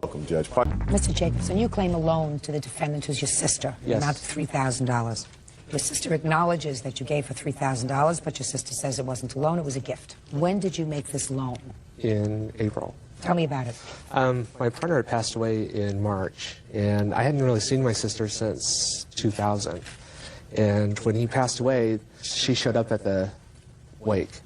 Welcome, Judge. Mr. Jacobson, you claim a loan to the defendant, who's your sister, Yes. amount of $3,000. Your sister acknowledges that you gave her $3,000, but your sister says it wasn't a loan, it was a gift. When did you make this loan? In April. Tell me about it. My partner had passed away in March, and I hadn't really seen my sister since 2000. And when he passed away, she showed up at the wake.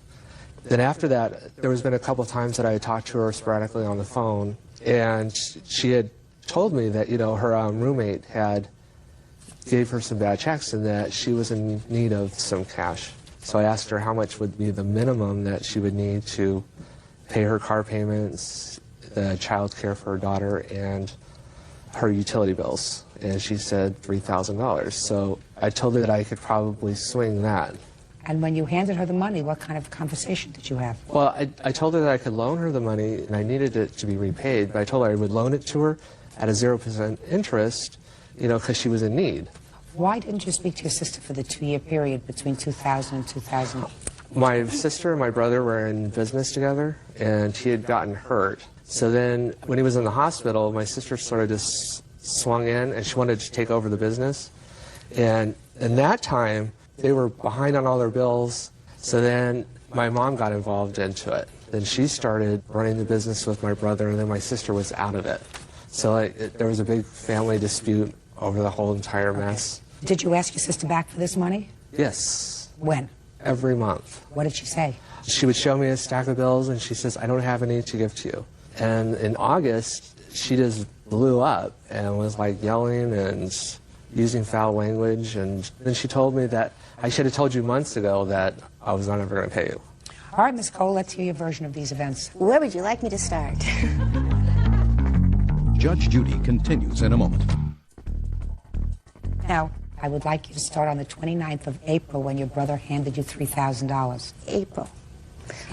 Then after that, there was been a couple of times that I had talked to her sporadically on the phone, and she had told me that, you know, her roommate had gave her some bad checks and that she was in need of some cash. So I asked her how much would be the minimum that she would need to pay her car payments, the child care for her daughter, and her utility bills. And she said $3,000. So I told her that I could probably swing that. And when you handed her the money, what kind of conversation did you have? Well, I told her that I could loan her the money and I needed it to be repaid, but I told her I would loan it to her at a 0% interest, you know, because she was in need. Why didn't you speak to your sister for the 2-year period between 2000 and 2000? My sister and my brother were in business together, and he had gotten hurt. So then when he was in the hospital, my sister sort of just swung in, and she wanted to take over the business. And in that time, they were behind on all their bills, so then my mom got involved into it. Then she started running the business with my brother, and then my sister was out of it. So there was a big family dispute over the whole entire mess. Did you ask your sister back for this money? Yes. When? Every month. What did she say? She would show me a stack of bills, and she says, I don't have any to give to you. And in August, she just blew up and was like yelling and using foul language. And then she told me that I should have told you months ago that I was not ever going to pay you. All right, Ms. Cole, let's hear your version of these events. Where would you like me to start? Judge Judy continues in a moment. Now, I would like you to start on the 29th of April when your brother handed you $3,000. April.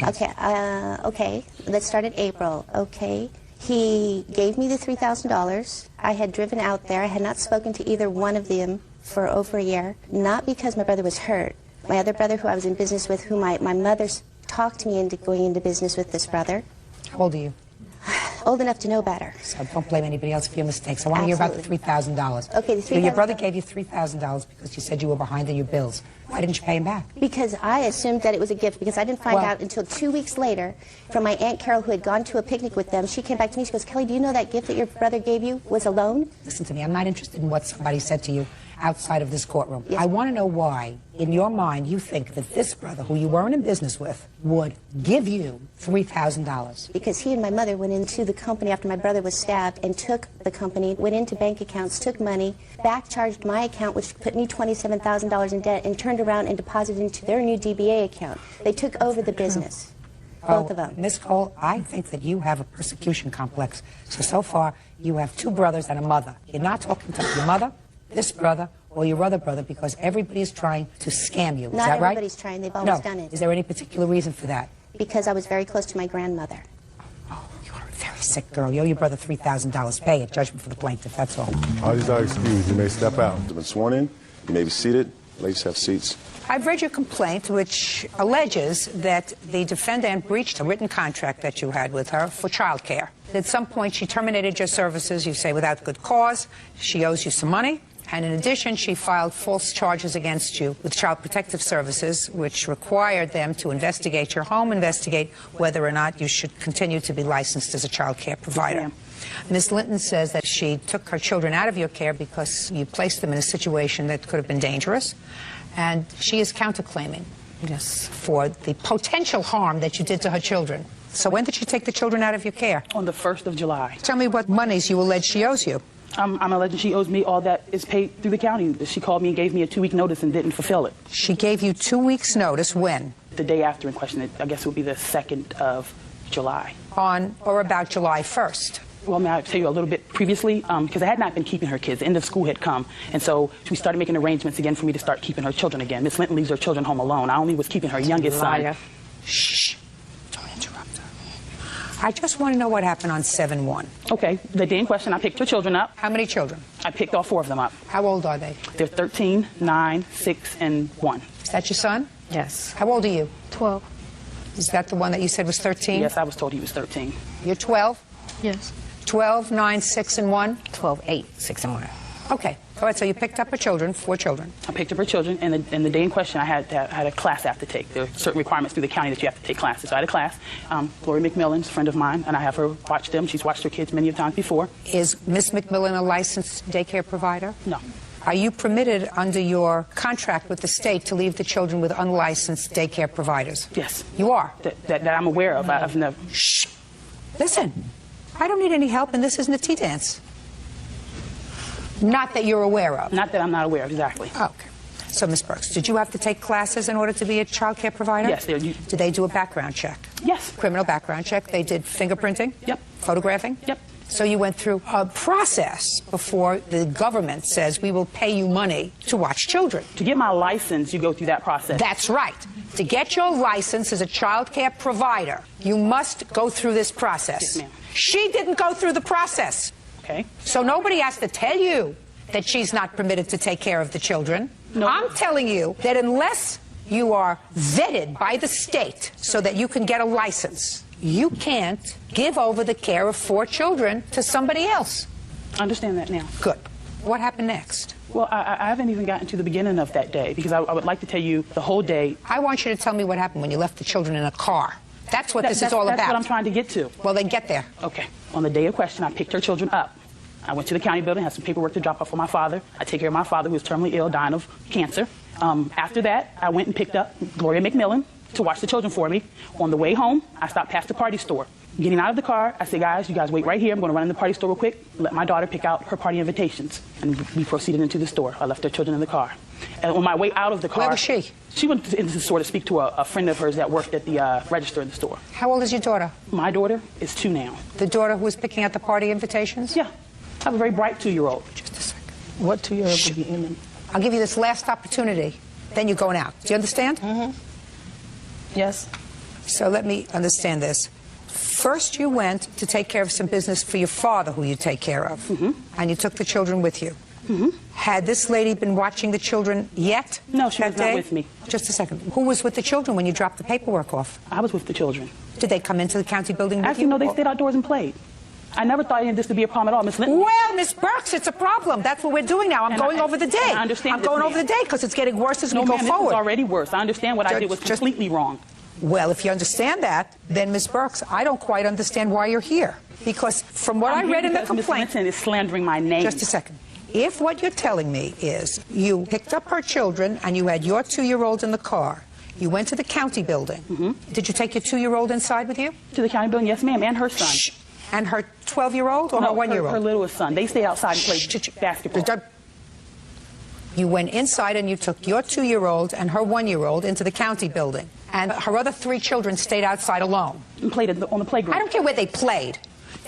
Yes. Okay, let's start at April. Okay. He gave me the $3,000. I had driven out there. I had not spoken to either one of them for over a year. Not because my brother was hurt. My other brother, who I was in business with, who my mother talked me into going into business with this brother. How old are you? Old enough to know better. So don't blame anybody else for your mistakes. I want to hear about the $3,000. Okay, the So your brother $3,000. gave you $3,000 because you said you were behind on your bills. Why didn't you pay him back? Because I assumed that it was a gift, because I didn't find out until 2 weeks later from my Aunt Carol, who had gone to a picnic with them. She came back to me, she goes, Kelly, do you know that gift that your brother gave you was a loan? Listen to me, I'm not interested in what somebody said to you outside of this courtroom. Yes. I want to know why, in your mind, you think that this brother, who you weren't in business with, would give you $3,000. Because he and my mother went into the company after my brother was stabbed and took the company, went into bank accounts, took money, back-charged my account, which put me $27,000 in debt, and turned around and deposited into their new DBA account. They took over the business, both of them. Miss Cole, I think that you have a persecution complex. So far, you have two brothers and a mother. You're not talking to your mother, this brother, or your other brother, because everybody is trying to scam you. Is that right? Not everybody's trying. They've always done it. Is there any particular reason for that? Because I was very close to my grandmother. Oh, you are a very sick girl. You owe your brother $3,000. Pay it. Judgment for the plaintiff, that's all. All these are excused. You may step out. You've been sworn in. You may be seated. Ladies have seats. I've read your complaint, which alleges that the defendant breached a written contract that you had with her for child care. At some point, she terminated your services, you say, without good cause. She owes you some money. And in addition, she filed false charges against you with Child Protective Services, which required them to investigate your home, investigate whether or not you should continue to be licensed as a child care provider. Yeah. Ms. Linton says that she took her children out of your care because you placed them in a situation that could have been dangerous. And she is counterclaiming, yes, for the potential harm that you did to her children. So when did she take the children out of your care? On the 1st of July. Tell me what monies you allege she owes you. I'm alleging she owes me all that is paid through the county. She called me and gave me a 2-week notice and didn't fulfill it. She gave you 2 weeks' notice when? The day after in question, I guess it would be the 2nd of July. On or about July 1st. Well, may I tell you a little bit previously? Because I had not been keeping her kids. The end of school had come. And so we started making arrangements again for me to start keeping her children again. Miss Linton leaves her children home alone. I only was keeping her youngest son. Shh. Don't interrupt her. I just want to know what happened on 7/1. Okay. The day in question, I picked her children up. How many children? I picked all 4 of them up. How old are they? They're 13, 9, 6, and 1. Is that your son? Yes. How old are you? 12. Is that the one that you said was 13? Yes, I was told he was 13. You're 12? Yes. 12, 9, 6, and 1? 12, 8, 6, and 1. Okay. All right, so you picked up her children, 4 children. I picked up her children, and the day in question, I had a class I have to take. There are certain requirements through the county that you have to take classes. So I had a class. Gloria McMillan's a friend of mine, and I have her watch them. She's watched her kids many times before. Is Miss McMillan a licensed daycare provider? No. Are you permitted under your contract with the state to leave the children with unlicensed daycare providers? Yes. You are? That I'm aware of. I've never... Shh. Listen, I don't need any help, and this isn't a tea dance. Not that you're aware of. Not that I'm not aware of, exactly. Okay. So, Ms. Brooks, did you have to take classes in order to be a child care provider? Yes. Did they do a background check? Yes. Criminal background check. They did fingerprinting? Yep. Photographing? Yep. So you went through a process before the government says we will pay you money to watch children. To get my license, you go through that process. That's right. To get your license as a child care provider, you must go through this process. Yes, ma'am. She didn't go through the process. Okay. So nobody has to tell you that she's not permitted to take care of the children. No. I'm telling you that unless you are vetted by the state so that you can get a license, you can't give over the care of 4 children to somebody else. I understand that now. Good. What happened next? Well, I haven't even gotten to the beginning of that day, because I would like to tell you the whole day. I want you to tell me what happened when you left the children in a car. That's what this is all about. That's what I'm trying to get to. Well, then get there. Okay. On the day of question, I picked her children up. I went to the county building, had some paperwork to drop off for my father. I take care of my father, who was terminally ill, dying of cancer. After that, I went and picked up Gloria McMillan to watch the children for me. On the way home, I stopped past the party store. Getting out of the car, I said, guys, you guys wait right here. I'm going to run in the party store real quick, let my daughter pick out her party invitations. And we proceeded into the store. I left their children in the car. And on my way out of the car... Where was she? She went in to sort of speak to a friend of hers that worked at the register in the store. How old is your daughter? My daughter is 2 now. The daughter who was picking out the party invitations? Yeah. I have a very bright 2-year-old. Just a second. What 2-year-old would be in them? I'll give you this last opportunity. Then you're going out. Do you understand? Mm-hmm. Yes. So let me understand this. First, you went to take care of some business for your father, who you take care of, and you took the children with you. Had this lady been watching the children yet? No, she that was not day? with me. Just a second. Who was with the children when you dropped the paperwork off? I was with the children. Did they come into the county building with Actually, you? no, they stayed outdoors and played. I never thought any of this could be a problem at all, Miss Linton. Well, Miss Burks, it's a problem. That's what we're doing now. I'm going over the day. I understand I'm this, going ma'am. over the day because it's getting worse as we go This forward. is already worse. I understand what I did was Just- completely wrong. Well, if you understand that, then, Miss Burks, I don't quite understand why you're here. Because from what I read in the Because Miss complaint... Linton is slandering my name. Just a second. If what you're telling me is you picked up her children and you had your 2-year-old in the car, you went to the county building. Did you take your 2-year-old inside with you? To the county building, yes, ma'am, and her son. Shh. And her 12-year-old or No, her 1-year-old? her littlest son. They stayed outside and played basketball. You went inside and you took your 2-year-old and her 1-year-old into the county building. And her other 3 children stayed outside alone. And played on the playground. I don't care where they played.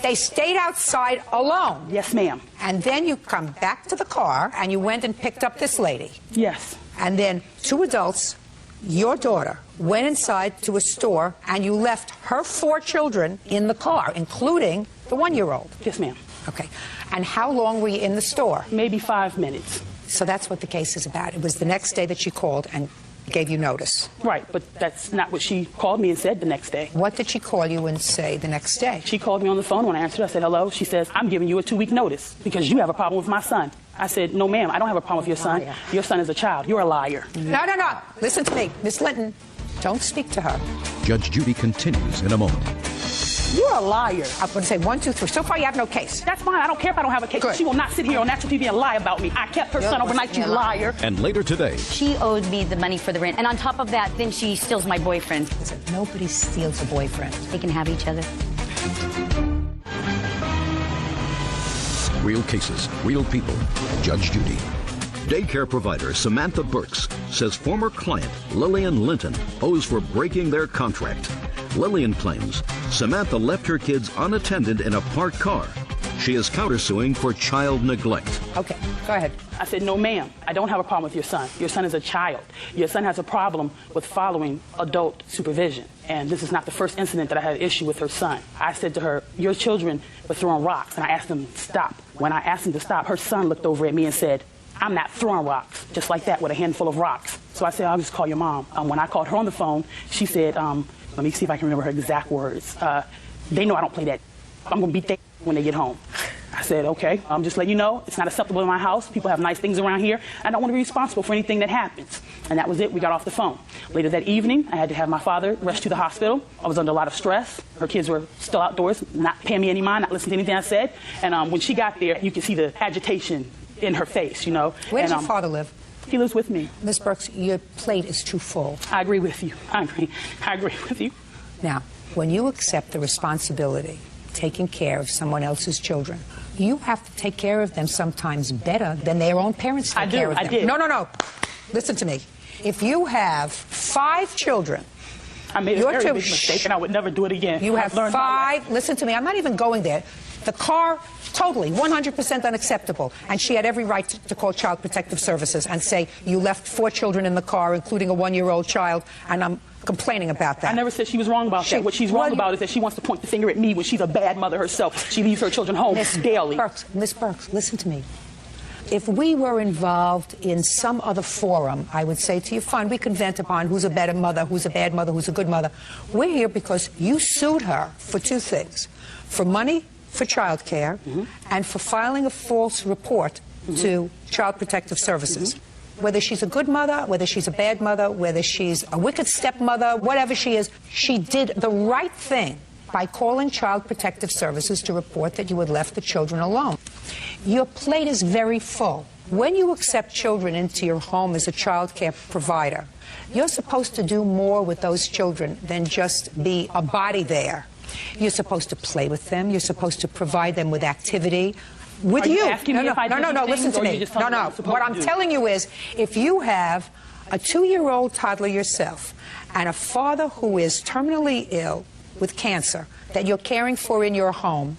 They stayed outside alone. Yes, ma'am. And then you come back to the car and you went and picked up this lady. Yes. And then 2 adults, your daughter, went inside to a store and you left her 4 children in the car, including the 1-year-old. Yes, ma'am. Okay. And how long were you in the store? Maybe 5 minutes. So that's what the case is about. It was the next day that she called and gave you notice. Right, but that's not what she called me and said the next day. What did she call you and say the next day? She called me on the phone. When I answered, I said, hello. She says, I'm giving you a 2-week notice because you have a problem with my son. I said, no, ma'am, I don't have a problem with your son. Your son is a child. You're a liar. No, no, no. Listen to me. Miss Linton, don't speak to her. Judge Judy continues in a moment. You're a liar. I'm going to say 1, 2, 3. So far, you have no case. That's fine. I don't care if I don't have a case. Good. She will not sit here on national TV and lie about me. I kept her son overnight, you liar. And later today, She owed me the money for the rent. And on top of that, then she steals my boyfriend. Listen, nobody steals a boyfriend. They can have each other. real cases, real people. Judge Judy. Daycare provider Samantha Burks says former client Lillian Linton owes for breaking their contract. Lillian claims Samantha left her kids unattended in a parked car. She is countersuing for child neglect. Okay, go ahead. I said, no, ma'am, I don't have a problem with your son. Your son is a child. Your son has a problem with following adult supervision. And this is not the first incident that I had an issue with her son. I said to her, your children were throwing rocks, and I asked them to stop. When I asked them to stop, her son looked over at me and said, I'm not throwing rocks, just like that, with a handful of rocks. So I said, I'll just call your mom. When I called her on the phone, she said, let me see if I can remember her exact words. They know I don't play that. I'm going to beat that when they get home. I said, okay, I'm just letting you know, it's not acceptable in my house. People have nice things around here. I don't want to be responsible for anything that happens. And that was it. We got off the phone. Later that evening, I had to have my father rushed to the hospital. I was under a lot of stress. Her kids were still outdoors, not paying me any mind, not listening to anything I said. And when she got there, you could see the agitation in her face, you know. Where does your father live? He lives with me. Ms. Burks, your plate is too full. I agree with you. I agree with you. Now, when you accept the responsibility of taking care of someone else's children, you have to take care of them sometimes better than their own parents take care of them. I did. No. Listen to me. If you have 5 children, I made a very big mistake, and I would never do it again. You have 5. Listen to me. I'm not even going there. The car, totally, 100% unacceptable. And she had every right to call Child Protective Services and say, you left 4 children in the car, including a 1-year-old child, and I'm complaining about that. I never said she was wrong about that. What she's wrong about is that she wants to point the finger at me when she's a bad mother herself. She leaves her children home daily. Miss Burks, listen to me. If we were involved in some other forum, I would say to you, fine, we can vent upon who's a better mother, who's a bad mother, who's a good mother. We're here because you sued her for 2 things. For money, for child care, and for filing a false report to Child Protective Services. Whether she's a good mother, whether she's a bad mother, whether she's a wicked stepmother, whatever she is, she did the right thing by calling Child Protective Services to report that you had left the children alone. Your plate is very full. When you accept children into your home as a child care provider, you're supposed to do more with those children than just be a body there. You're supposed to play with them. You're supposed to provide them with activity. With you. No, listen to me. No. What I'm telling you is, if you have a 2-year-old toddler yourself and a father who is terminally ill with cancer that you're caring for in your home,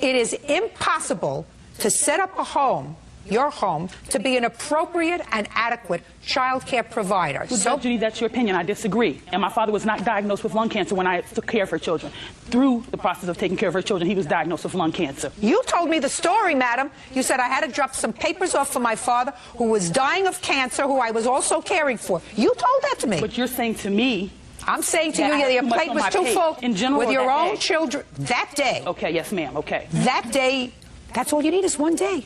it is impossible to set up a home, your home, to be an appropriate and adequate child care provider. So, Judy, that's your opinion. I disagree. And my father was not diagnosed with lung cancer when I took care of her children. Through the process of taking care of her children, he was diagnosed with lung cancer. You told me the story, madam. You said I had to drop some papers off for my father who was dying of cancer, who I was also caring for. You told that to me. But you're saying to me... I'm saying to you, your plate was too full in general with your own children. That day. Okay, yes, ma'am, okay. That day, that's all you need is one day.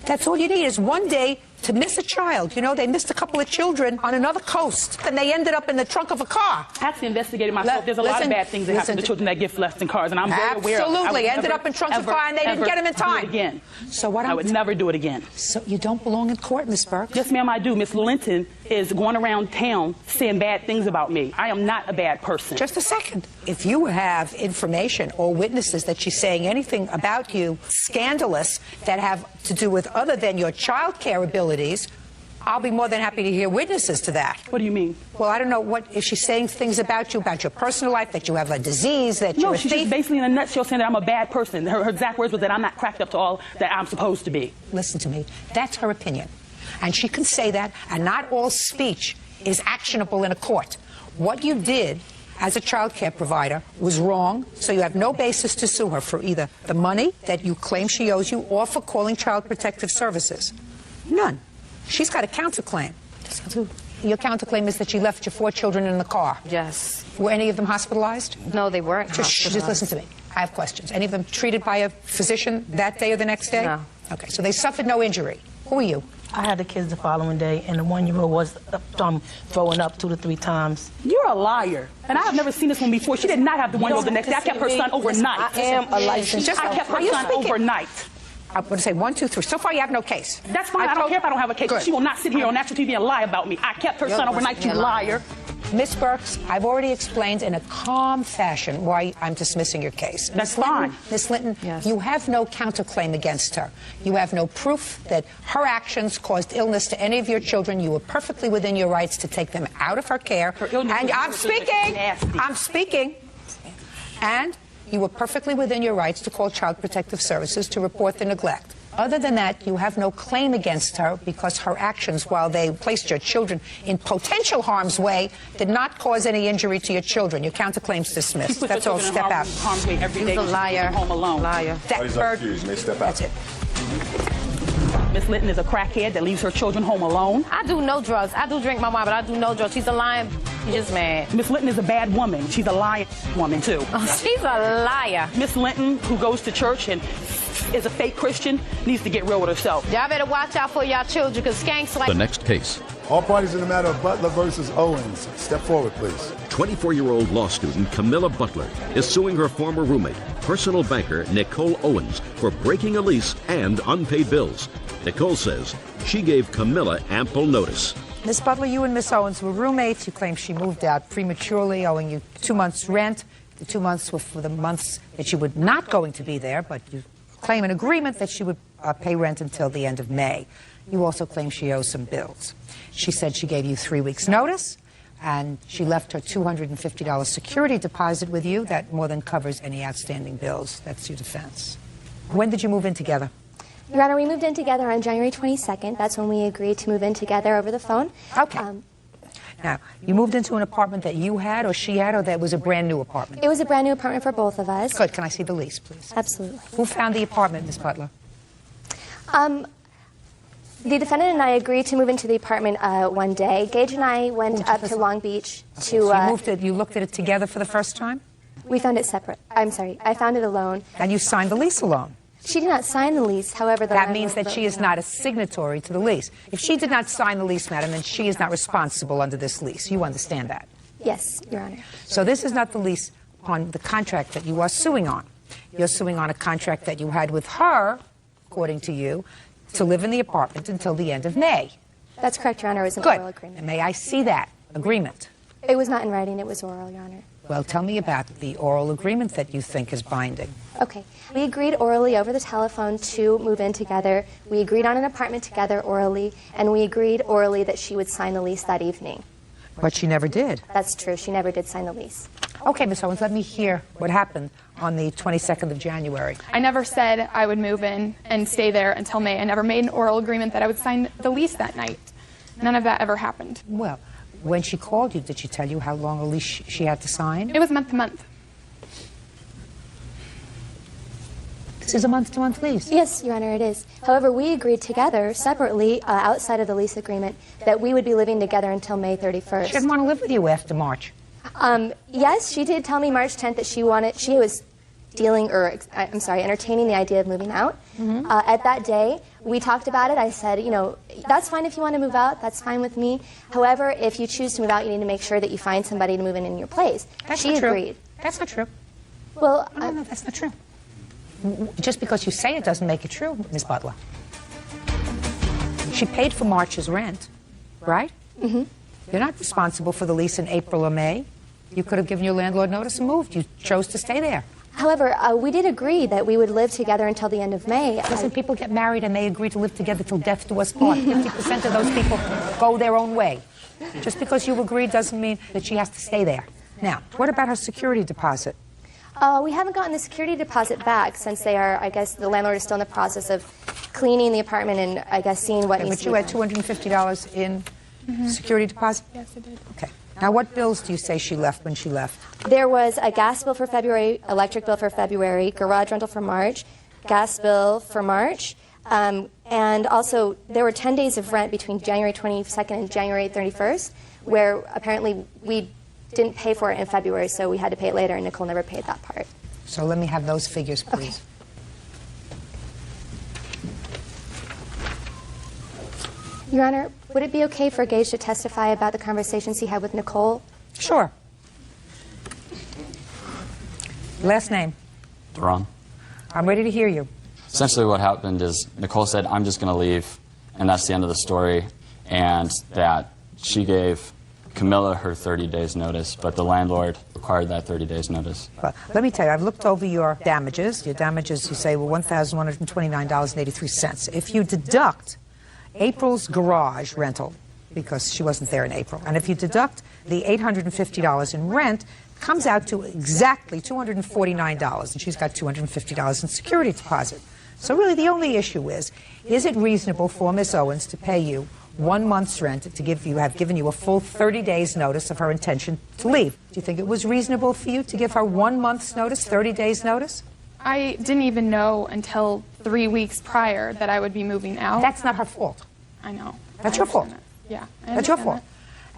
That's all you need is one day to miss a child. You know, they missed a couple of children on another coast, and they ended up in the trunk of a car. I actually investigated myself. There's a lot of bad things that happen to children that get left in cars, and I'm very aware of it. Absolutely. Ended up in trunks of a car, and they didn't get them in time. Do it again. So what I would never do it again. So you don't belong in court, Miss Burks? Yes, ma'am, I do. Miss Linton is going around town saying bad things about me. I am not a bad person. Just a second. If you have information or witnesses that she's saying anything about you scandalous that have to do with other than your child care abilities, I'll be more than happy to hear witnesses to that. What do you mean? Well, I don't know. What if she's saying things about you, about your personal life, that you have a disease, that you're a thief? No, she's just basically in a nutshell saying that I'm a bad person. Her exact words was that I'm not cracked up to all that I'm supposed to be. Listen to me. That's her opinion. And she can say that, and not all speech is actionable in a court. What you did as a child care provider was wrong, so you have no basis to sue her for either the money that you claim she owes you or for calling Child Protective Services. None. She's got a counterclaim. Your counterclaim is that she left your 4 children in the car. Yes. Were any of them hospitalized? No, they weren't hospitalized. Just listen to me. I have questions. Any of them treated by a physician that day or the next day? No. Okay, so they suffered no injury. Who are you? I had the kids the following day, and the 1-year-old was throwing up 2 to 3 times. You're a liar. And I have never seen this one before. She did not have the 1-year-old the next day. I kept her son overnight. I am a licensed. I kept her son overnight. I'm going to say 1, 2, 3. So far, you have no case. That's fine. I don't care if I don't have a case. Good. She will not sit here on national TV and lie about me. I kept her son overnight, you liar. Miss Burks, I've already explained in a calm fashion why I'm dismissing your case. That's fine. Miss Linton, yes. You have no counterclaim against her. You have no proof that her actions caused illness to any of your children. You were perfectly within your rights to take them out of her care. And I'm speaking. And you were perfectly within your rights to call Child Protective Services to report the neglect. Other than that, you have no claim against her because her actions, while they placed your children in potential harm's way, did not cause any injury to your children. Your counterclaim's dismissed. That's all. Step out. Harm's way every day. He's a liar. Home alone. Liar. Parties are confused. You may step out. That's it. Miss Linton is a crackhead that leaves her children home alone. I do no drugs. I do drink my wine, but I do no drugs. She's a lying She's just mad. Miss Linton is a bad woman. She's a lying woman, too. Oh, she's a liar. Miss Linton, who goes to church and is a fake Christian, needs to get real with herself. Y'all better watch out for y'all children, because skanks like... The next case. All parties in the matter of Butler versus Owens. Step forward, please. 24-year-old law student Camilla Butler is suing her former roommate, personal banker Nicole Owens, for breaking a lease and unpaid bills. Nicole says she gave Camilla ample notice. Miss Butler, you and Miss Owens were roommates. You claim she moved out prematurely, owing you 2 months' rent. The 2 months were for the months that you were not going to be there, but you claim an agreement that she would pay rent until the end of May. You also claim she owes some bills. She said she gave you 3 weeks' notice, and she left her $250 security deposit with you. That more than covers any outstanding bills. That's your defense. When did you move in together? Your Honor, we moved in together on January 22nd. That's when we agreed to move in together over the phone. Okay. Now, you moved into an apartment that you had or she had, or that was a brand new apartment? It was a brand new apartment for both of us. Good. Can I see the lease, please? Absolutely. Who found the apartment, Miss Butler? The defendant and I agreed to move into the apartment one day. Gage and I went up to Long Beach to... So you looked at it together for the first time? We found it separate. I'm sorry. I found it alone. And you signed the lease alone? She did not sign the lease, however... That means that she is not a signatory to the lease. If she did not sign the lease, madam, then she is not responsible under this lease. You understand that? Yes, Your Honor. So this is not the lease on the contract that you are suing on. You're suing on a contract that you had with her, according to you, to live in the apartment until the end of May. That's correct, Your Honor. It was an Good. oral agreement. And may I see that agreement? It was not in writing. It was oral, Your Honor. Well, tell me about the oral agreement that you think is binding. Okay. We agreed orally over the telephone to move in together. We agreed on an apartment together orally, and we agreed orally that she would sign the lease that evening. But she never did. That's true. She never did sign the lease. Okay, Ms. Owens, let me hear what happened on the 22nd of January. I never said I would move in and stay there until May. I never made an oral agreement that I would sign the lease that night. None of that ever happened. Well, when she called you, did she tell you how long a lease she had to sign? It was month to month. This is a month-to-month lease. Yes, Your Honor, it is. However, we agreed together, separately, outside of the lease agreement, that we would be living together until May 31st. She didn't want to live with you after March. Yes, she did tell me March 10th that she was entertaining the idea of moving out. At that day, we talked about it. I said, you know, that's fine if you want to move out. That's fine with me. However, if you choose to move out, you need to make sure that you find somebody to move in your place. She agreed. That's not true. Well, no, that's not true. Just because you say it doesn't make it true, Ms. Butler. She paid for March's rent, right? Mm-hmm. You're not responsible for the lease in April or May. You could have given your landlord notice and moved. You chose to stay there. However, we did agree that we would live together until the end of May. Listen, people get married and they agree to live together till death do us part. 50% of those people go their own way. Just because you agree doesn't mean that she has to stay there. Now, what about her security deposit? We haven't gotten the security deposit back since the landlord is still in the process of cleaning the apartment and, I guess, seeing what needs to be done. But you had $250 in security deposit? Yes, I did. Okay. Now, what bills do you say she left when she left? There was a gas bill for February, electric bill for February, garage rental for March, gas bill for March, and also there were 10 days of rent between January 22nd and January 31st, where apparently we didn't pay for it in February, so we had to pay it later, and Nicole never paid that part. So let me have those figures, please. Okay. Your Honor, would it be okay for Gage to testify about the conversations he had with Nicole? Sure. Last name? Duran. I'm ready to hear you. Essentially what happened is Nicole said, I'm just going to leave, and that's the end of the story, and that she gave Camilla her 30 days notice, but the landlord required that 30 days notice. Well, let me tell you, I've looked over your damages. Your damages, you say, were $1,129.83. If you deduct April's garage rental, because she wasn't there in April, and if you deduct the $850 in rent, it comes out to exactly $249, and she's got $250 in security deposit. So really the only issue is it reasonable for Miss Owens to pay you 1 month's rent to have given you a full 30 days notice of her intention to leave? Do you think it was reasonable for you to give her 1 month's notice, 30 days notice? I didn't even know until 3 weeks prior that I would be moving out. That's not her fault. I know. That's your fault. Yeah. That's your fault.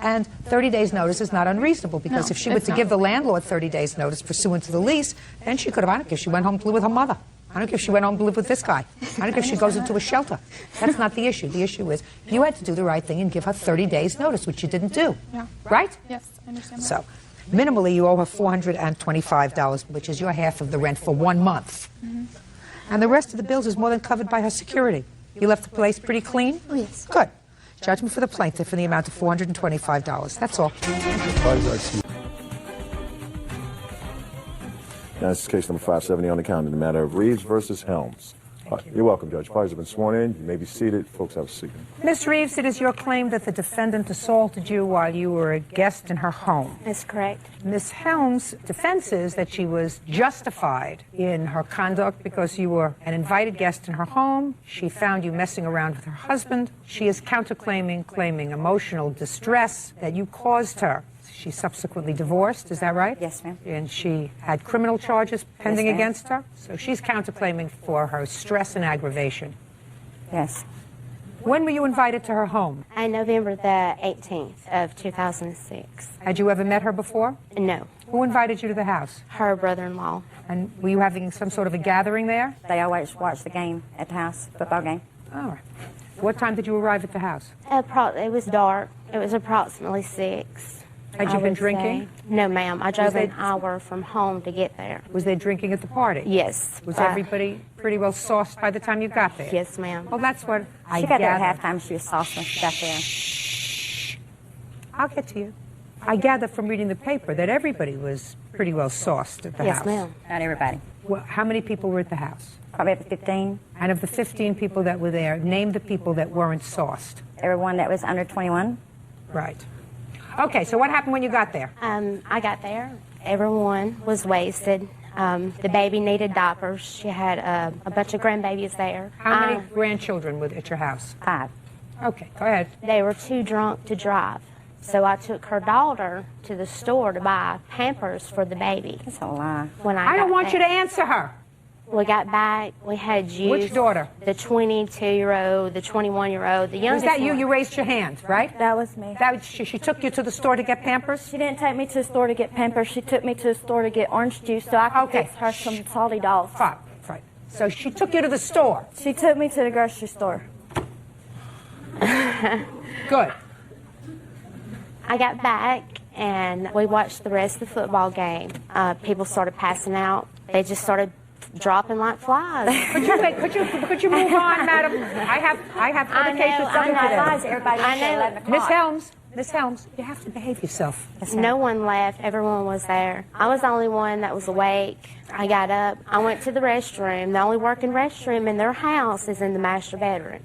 And 30 days notice is not unreasonable, because if she were to give the landlord 30 days notice pursuant to the lease, then she could have, I don't care if she went home to live with her mother. I don't care if she went home to live with this guy. I don't care if she goes into a shelter. That's not the issue. The issue is you had to do the right thing and give her 30 days notice, which you didn't do. Yeah. Right? Yes, I understand that. So, minimally, you owe her $425, which is your half of the rent for 1 month. And the rest of the bills is more than covered by her security. You left the place pretty clean? Oh, yes. Good. Judgment for the plaintiff in the amount of $425. That's all. Now, this is case number 570 on the calendar, the matter of Reeves versus Helms. You're welcome, Judge. Parties have been sworn in. You may be seated. Folks, have a seat. Ms. Reeves, it is your claim that the defendant assaulted you while you were a guest in her home. That's correct. Ms. Helms' defense is that she was justified in her conduct because you were an invited guest in her home. She found you messing around with her husband. She is counterclaiming, claiming emotional distress that you caused her. She subsequently divorced, is that right? Yes, ma'am. And she had criminal charges pending Yes, ma'am. against her? So she's counterclaiming for her stress and aggravation. Yes. When were you invited to her home? On November the 18th of 2006. Had you ever met her before? No. Who invited you to the house? Her brother-in-law. And were you having some sort of a gathering there? They always watch the game at the house, football game. All right. What time did you arrive at the house? It was dark. It was approximately 6. Had you been drinking? No, ma'am. I drove an hour from home to get there. Was there drinking at the party? Yes. Was everybody pretty well sauced by the time you got there? Yes, ma'am. Well, that's what I She got there gathered. at halftime. She was saucy when she got there. I'll get to you. I gather from reading the paper that everybody was pretty well sauced at the Yes, house. ma'am. Not everybody. Well, how many people were at the house? Probably up to 15. And of the 15 people that were there, name the people that weren't sauced. Everyone that was under 21. Right. Okay, so what happened when you got there? I got there. Everyone was wasted. The baby needed diapers. She had a bunch of grandbabies there. How many grandchildren were at your house? 5. Okay, go ahead. They were too drunk to drive. So I took her daughter to the store to buy Pampers for the baby. That's a lie. When I don't want you to answer her. We got back. We had juice. Which daughter? The 22-year-old, the 21-year-old, the Was youngest that you? one. You raised your hand, right? That was me. She took you to the store to get Pampers? She didn't take me to the store to get Pampers. She took me to the store to get orange juice so I could fix her some salty dolls. Right. So she took you to the store. She took me to the grocery store. Good. I got back and we watched the rest of the football game. People started passing out. They just started dropping like flies. Could you move on, madam? I have other cases. Miss Helms, you have to behave yourself. No one left. Everyone was there. I was the only one that was awake. I got up. I went to the restroom. The only working restroom in their house is in the master bedroom.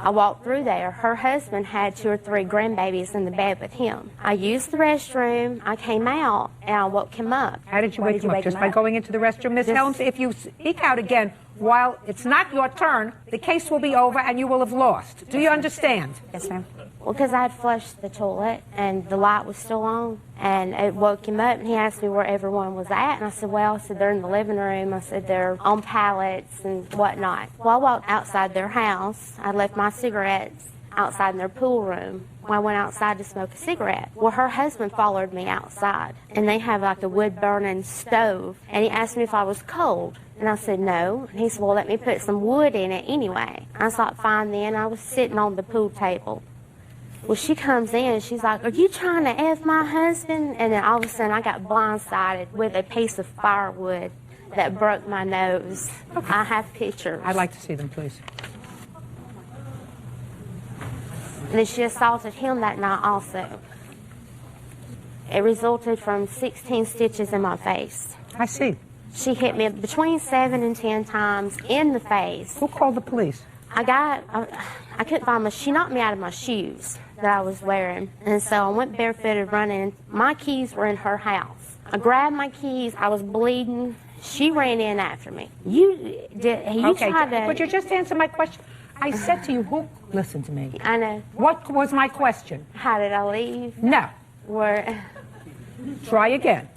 I walked through there. Her husband had 2 or 3 grandbabies in the bed with him. I used the restroom. I came out, and I woke him up. How did you wake him up? Just by going into the restroom? Miss Helms, if you speak out again while it's not your turn, the case will be over and you will have lost. Do you understand? Yes, ma'am. Well, because I had flushed the toilet, and the light was still on, and it woke him up, and he asked me where everyone was at, and I said, well, they're in the living room. I said, they're on pallets and whatnot. Well, I walked outside their house. I left my cigarettes outside in their pool room. I went outside to smoke a cigarette. Well, her husband followed me outside, and they have like a wood-burning stove, and he asked me if I was cold. And I said, no. And he said, well, let me put some wood in it anyway. I was like, fine then. I was sitting on the pool table. Well, she comes in, she's like, are you trying to F my husband? And then all of a sudden, I got blindsided with a piece of firewood that broke my nose. Okay. I have pictures. I'd like to see them, please. And then she assaulted him that night also. It resulted from 16 stitches in my face. I see. She hit me between 7 and 10 times in the face. Who called the police? I couldn't find she knocked me out of my shoes that I was wearing. And so I went barefooted running. My keys were in her house. I grabbed my keys. I was bleeding. She ran in after me. Would you just answer my question? I said to you, listen to me. I know. What was my question? How did I leave? No. Where? Try again.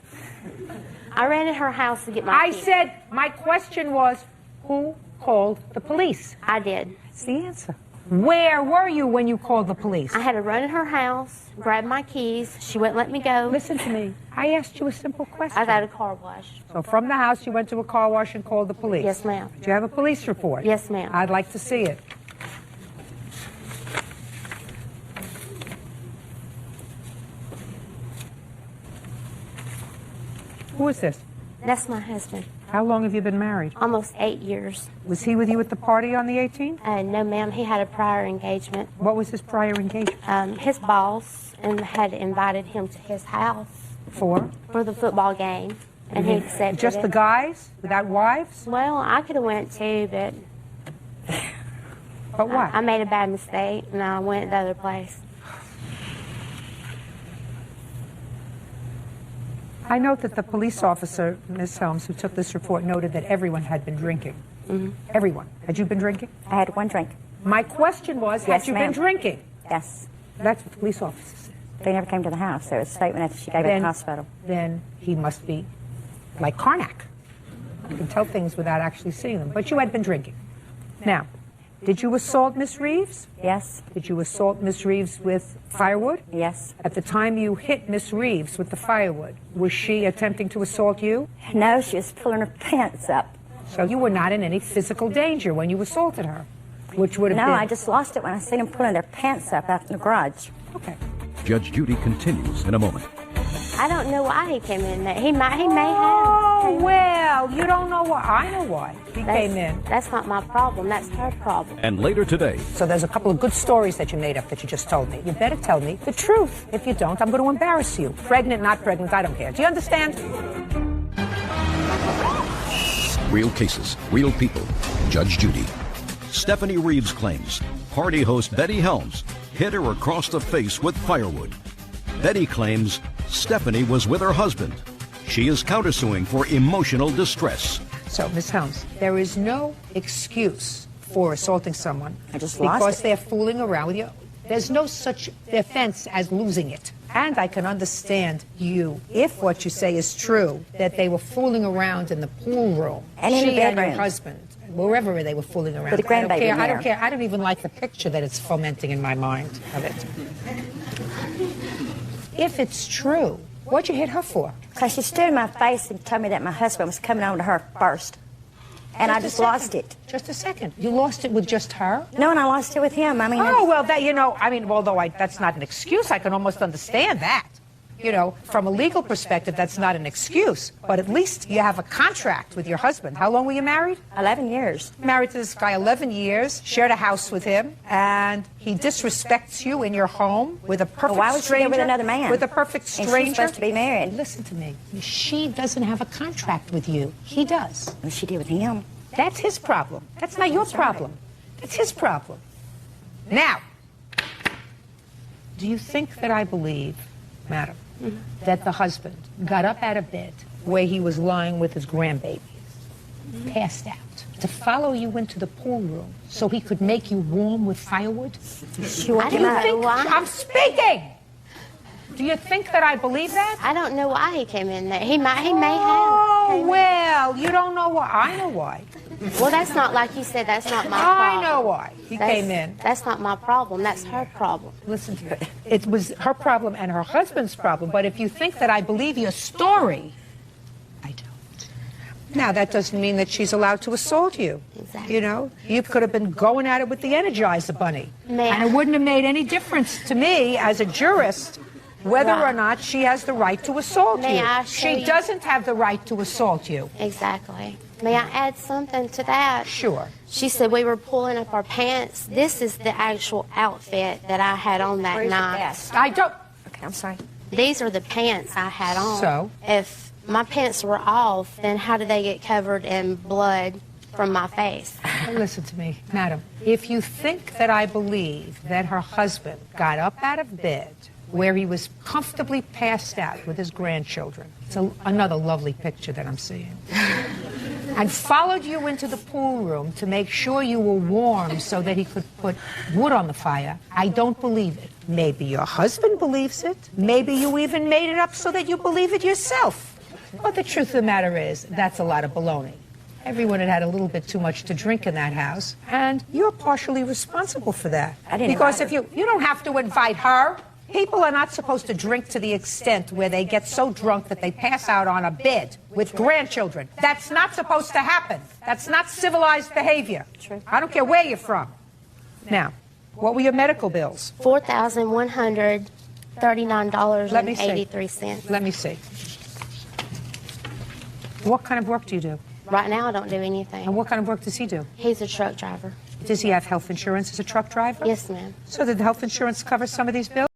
I ran in her house to get my keys. I said, my question was, who called the police? I did. That's the answer. Where were you when you called the police? I had to run in her house, grab my keys. She wouldn't let me go. Listen to me. I asked you a simple question. I got a car wash. So from the house, you went to a car wash and called the police? Yes, ma'am. Do you have a police report? Yes, ma'am. I'd like to see it. Who is this? That's my husband. How long have you been married? Almost 8 years. Was he with you at the party on the 18th? No, ma'am. He had a prior engagement. What was his prior engagement? His boss had invited him to his house. For? For the football game. And he accepted Just it. the guys? Without wives? Well, I could have went too, but... But what? I made a bad mistake, and I went the other place. I note that the police officer, Ms. Helms, who took this report, noted that everyone had been drinking. Everyone. Had you been drinking? I had one drink. My question was, Yes, had you ma'am. been drinking? Yes. That's what the police officer said. They never came to the house. There was a statement after she gave it at the hospital. Then he must be like Karnak. You can tell things without actually seeing them. But you had been drinking. Now, did you assault Miss Reeves? Yes. Did you assault Miss Reeves with firewood? Yes. At the time you hit Miss Reeves with the firewood, was she attempting to assault you? No, she was pulling her pants up. So you were not in any physical danger when you assaulted her, which would have No, been... I just lost it when I seen them pulling their pants up out in the garage. Okay. Judge Judy continues in a moment. I don't know why he came in there. He may have. Oh, well, you don't know why. I know why he came in. That's not my problem. That's her problem. And later today, So there's a couple of good stories that you made up that you just told me. You better tell me the truth. If you don't, I'm going to embarrass you. Pregnant, not pregnant, I don't care. Do you understand? real cases, real people. Judge Judy. Stephanie Reeves claims party host Betty Helms hit her across the face with firewood. Betty claims Stephanie was with her husband. She is countersuing for emotional distress. So, Ms. Helms, there is no excuse for assaulting someone lost because it. they're fooling around with you. There's no such offense as losing it. And I can understand you, if what you say is true, that they were fooling around in the pool room. And in the She and her bedroom. husband, wherever they were fooling around. With a grandbaby in I don't there. care. I don't even like the picture that it's fomenting in my mind of it. If it's true, what'd you hit her for? Because she stood in my face and told me that my husband was coming on to her first. And I just lost it. Just a second. You lost it with just her? No, and I lost it with him. I mean, Oh, well, that, although that's not an excuse, I can almost understand that. From a legal perspective, that's not an excuse. But at least you have a contract with your husband. How long were you married? 11 years. Married to this guy 11 years, shared a house with him, and he disrespects you in your home with a perfect Why would she stranger. go with another man? With a perfect And stranger. she's supposed to be married. Listen to me. She doesn't have a contract with you. He does. What she did with him. That's his problem. That's not your problem. That's his problem. Now, do you think that I believe, madam, that the husband got up out of bed where he was lying with his grandbabies, passed out, to follow you into the pool room so he could make you warm with firewood? I don't know why. I'm speaking! Do you think that I believe that? I don't know why he came in there. He may have. Oh, well, you don't know why. I know why. Well, that's not like you said. That's not my problem. I know why. He came in. That's not my problem. That's her problem. Listen to me. It was her problem and her husband's problem. But if you think that I believe your story, I don't. Now, that doesn't mean that she's allowed to assault you. Exactly. You could have been going at it with the Energizer Bunny. Ma'am. And it wouldn't have made any difference to me as a jurist whether or not she has the right to assault May you. I show She you? doesn't have the right to assault you. Exactly. May I add something to that? Sure. She said we were pulling up our pants. This is the actual outfit that I had on that Where's the night. vest? I don't. Okay, I'm sorry. These are the pants I had on. So? If my pants were off, then how did they get covered in blood from my face? Listen to me, madam. If you think that I believe that her husband got up out of bed where he was comfortably passed out with his grandchildren, it's another lovely picture that I'm seeing, and followed you into the pool room to make sure you were warm so that he could put wood on the fire, I don't believe it. Maybe your husband believes it. Maybe you even made it up so that you believe it yourself. But the truth of the matter is, that's a lot of baloney. Everyone had had a little bit too much to drink in that house, and you're partially responsible for that. I didn't because invite if you don't have to invite her. People are not supposed to drink to the extent where they get so drunk that they pass out on a bed with grandchildren. That's not supposed to happen. That's not civilized behavior. True. I don't care where you're from. Now, what were your medical bills? $4,139.83. Let me see. What kind of work do you do? Right now, I don't do anything. And what kind of work does he do? He's a truck driver. Does he have health insurance as a truck driver? Yes, ma'am. So did the health insurance cover some of these bills?